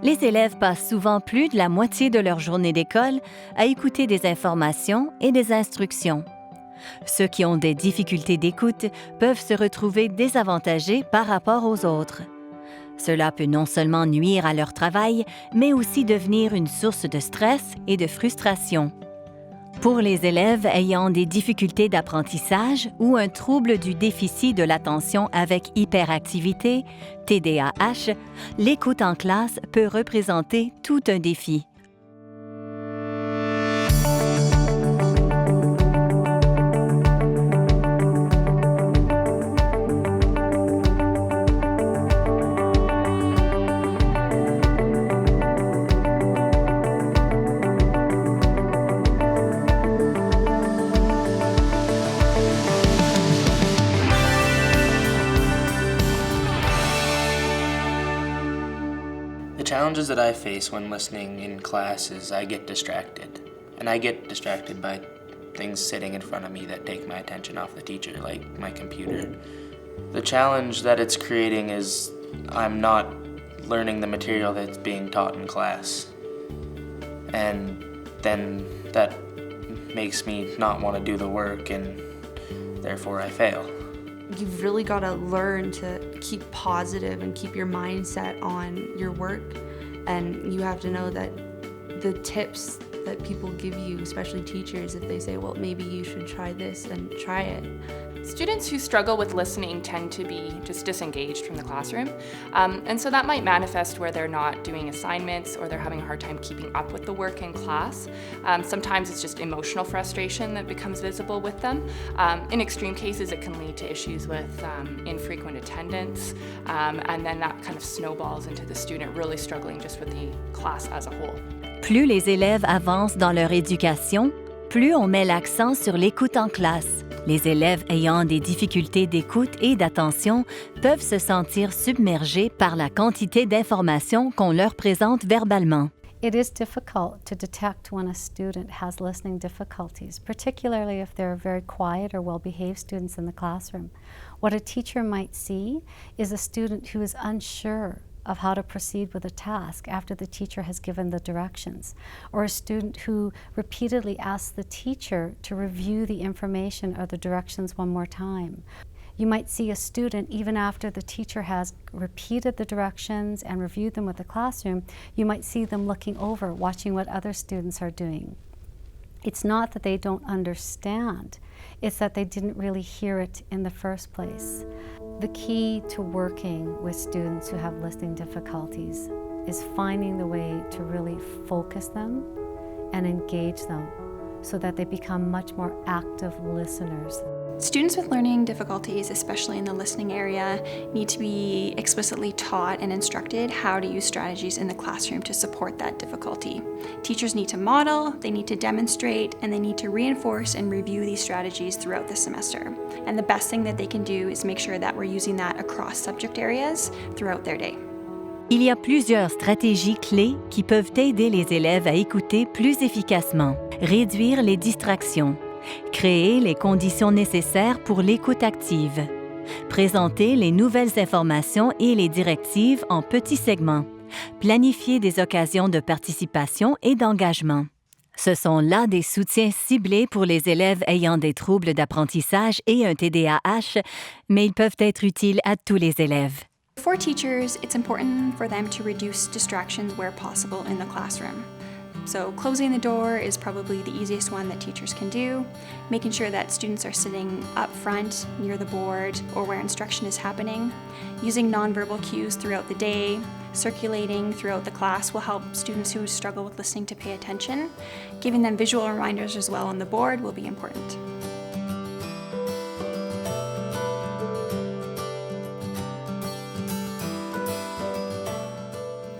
Les élèves passent souvent plus de la moitié de leur journée d'école à écouter des informations et des instructions. Ceux qui ont des difficultés d'écoute peuvent se retrouver désavantagés par rapport aux autres. Cela peut non seulement nuire à leur travail, mais aussi devenir une source de stress et de frustration. Pour les élèves ayant des difficultés d'apprentissage ou un trouble du déficit de l'attention avec hyperactivité, TDAH, l'écoute en classe peut représenter tout un défi. The challenges that I face when listening in class is I get distracted. And I get distracted by things sitting in front of me that take my attention off the teacher, like my computer. The challenge that it's creating is I'm not learning the material that's being taught in class. And then that makes me not want to do the work, and therefore I fail. You've really got to learn to keep positive and keep your mindset on your work. And you have to know that the tips that people give you, especially teachers, if they say, well, maybe you should try this, then try it. Students who struggle with listening tend to be just disengaged from the classroom. And so that might manifest where they're not doing assignments or they're having a hard time keeping up with the work in class. Sometimes it's just emotional frustration that becomes visible with them. In extreme cases, it can lead to issues with infrequent attendance, and then that kind of snowballs into the student really struggling just with the class as a whole. Plus les élèves avancent dans leur éducation, plus on met l'accent sur l'écoute en classe. Les élèves ayant des difficultés d'écoute et d'attention peuvent se sentir submergés par la quantité d'informations qu'on leur présente verbalement. It is difficult to detect when a student has listening difficulties, particularly if they're very quiet or well-behaved students in the classroom. What a teacher might see is a student who is unsure of how to proceed with a task after the teacher has given the directions, or a student who repeatedly asks the teacher to review the information or the directions one more time. You might see a student, even after the teacher has repeated the directions and reviewed them with the classroom, you might see them looking over, watching what other students are doing. It's not that they don't understand, it's that they didn't really hear it in the first place. The key to working with students who have listening difficulties is finding the way to really focus them and engage them so that they become much more active listeners. Students with learning difficulties, especially in the listening area, need to be explicitly taught and instructed how to use strategies in the classroom to support that difficulty. Teachers need to model, they need to demonstrate, and they need to reinforce and review these strategies throughout the semester. And the best thing that they can do is make sure that we're using that across subject areas throughout their day. Il y a plusieurs stratégies clés qui peuvent aider les élèves à écouter plus efficacement. Réduire les distractions. Créer les conditions nécessaires pour l'écoute active. Présenter les nouvelles informations et les directives en petits segments. Planifier des occasions de participation et d'engagement. Ce sont là des soutiens ciblés pour les élèves ayant des troubles d'apprentissage et un TDAH, mais ils peuvent être utiles à tous les élèves. For teachers, it's important for them to reduce distractions where possible in the classroom. So closing the door is probably the easiest one that teachers can do. Making sure that students are sitting up front near the board or where instruction is happening. Using nonverbal cues throughout the day, circulating throughout the class will help students who struggle with listening to pay attention. Giving them visual reminders as well on the board will be important.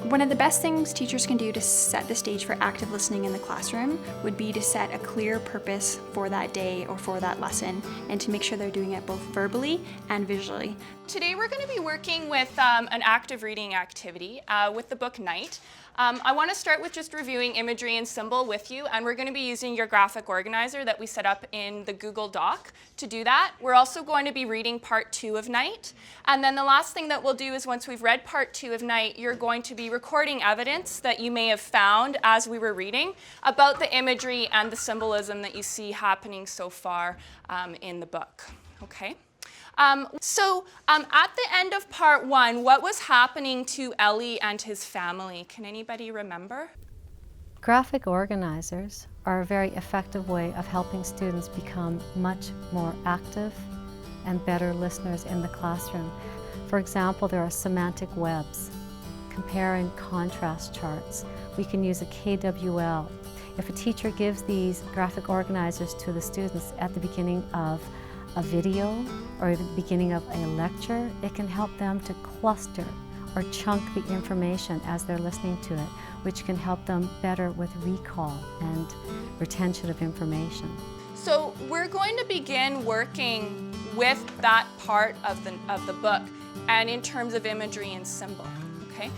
One of the best things teachers can do to set the stage for active listening in the classroom would be to set a clear purpose for that day or for that lesson, and to make sure they're doing it both verbally and visually. today we're going to be working with an active reading activity with the book Night. I want to start with just reviewing imagery and symbol with you, and we're going to be using your graphic organizer that we set up in the Google Doc to do that. We're also going to be reading part 2 of Night, and then the last thing that we'll do is once we've read part 2 of Night, you're going to be recording evidence that you may have found as we were reading about the imagery and the symbolism that you see happening so far in the book. Okay? At the end of part 1, what was happening to Ellie and his family? Can anybody remember? Graphic organizers are a very effective way of helping students become much more active and better listeners in the classroom. For example, there are semantic webs, compare and contrast charts. We can use a KWL. If a teacher gives these graphic organizers to the students at the beginning of a video or at the beginning of a lecture, it can help them to cluster or chunk the information as they're listening to it, which can help them better with recall and retention of information. So we're going to begin working with that part of the book and in terms of imagery and symbol, okay?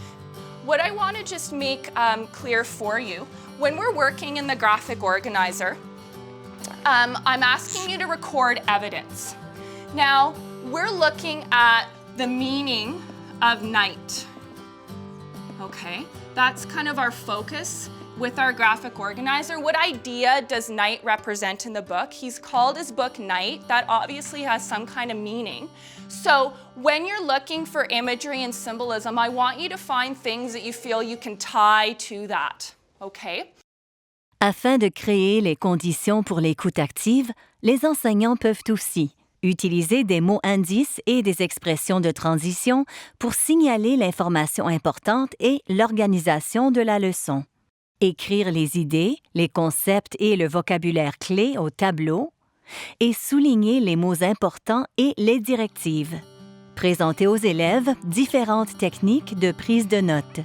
What I want to just make clear for you, when we're working in the graphic organizer, I'm asking you to record evidence. Now, we're looking at the meaning of night, okay? That's kind of our focus with our graphic organizer. What idea does night represent in the book? He's called his book Night. That obviously has some kind of meaning. So when you're looking for imagery and symbolism, I want you to find things that you feel you can tie to that, okay? Afin de créer les conditions pour l'écoute active, les enseignants peuvent aussi utiliser des mots indices et des expressions de transition pour signaler l'information importante et l'organisation de la leçon. Écrire les idées, les concepts et le vocabulaire clé au tableau et souligner les mots importants et les directives. Présenter aux élèves différentes techniques de prise de notes.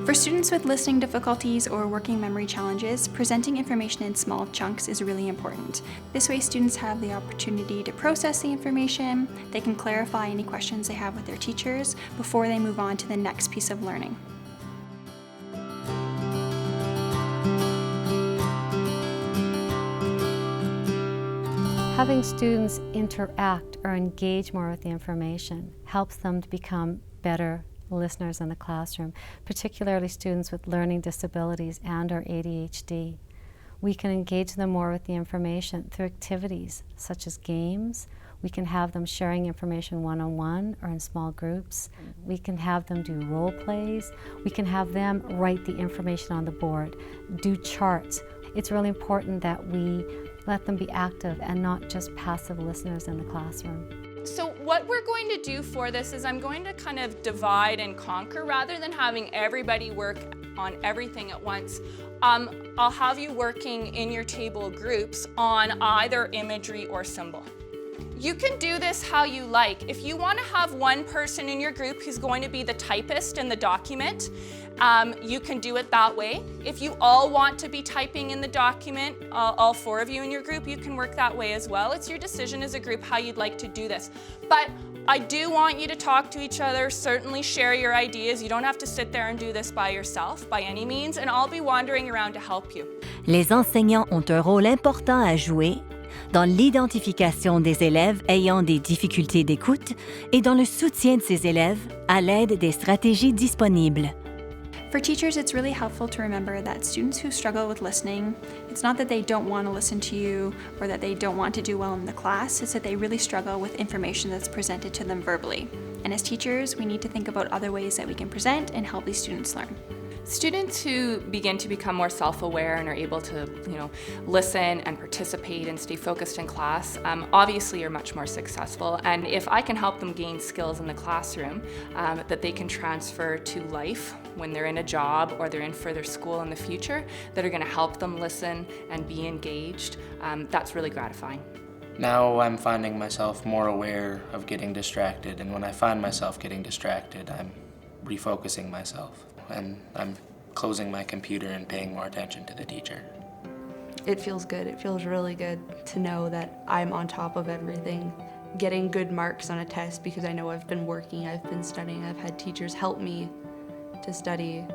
For students with listening difficulties or working memory challenges, presenting information in small chunks is really important. This way students have the opportunity to process the information, they can clarify any questions they have with their teachers before they move on to the next piece of learning. Having students interact or engage more with the information helps them to become better listeners in the classroom, particularly students with learning disabilities and or ADHD. We can engage them more with the information through activities such as games. We can have them sharing information one-on-one or in small groups. We can have them do role plays. We can have them write the information on the board, do charts. It's really important that we let them be active and not just passive listeners in the classroom. So what we're going to do for this is I'm going to kind of divide and conquer rather than having everybody work on everything at once. I'll have you working in your table groups on either imagery or symbol. You can do this how you like. If you want to have one person in your group who's going to be the typist in the document, you can do it that way. If you all want to be typing in the document, all 4 of you in your group, you can work that way as well. It's your decision as a group how you'd like to do this. But I do want you to talk to each other, certainly share your ideas. You don't have to sit there and do this by yourself by any means, and I'll be wandering around to help you. Les enseignants ont un rôle important à jouer dans l'identification des élèves ayant des difficultés d'écoute et dans le soutien de ces élèves à l'aide des stratégies disponibles. For teachers, it's really helpful to remember that students who struggle with listening, it's not that they don't want to listen to you or that they don't want to do well in the class, it's that they really struggle with information that's presented to them verbally. And as teachers, we need to think about other ways that we can present and help these students learn. Students who begin to become more self-aware and are able to, listen and participate and stay focused in class, obviously are much more successful. And if I can help them gain skills in the classroom that they can transfer to life when they're in a job or they're in further school in the future, that are going to help them listen and be engaged, that's really gratifying. Now I'm finding myself more aware of getting distracted, and when I find myself getting distracted, I'm refocusing myself. And I'm closing my computer and paying more attention to the teacher. it feels good. It feels really good to know that I'm on top of everything. Getting good marks on a test because I know I've been working, I've been studying, I've had teachers help me to study.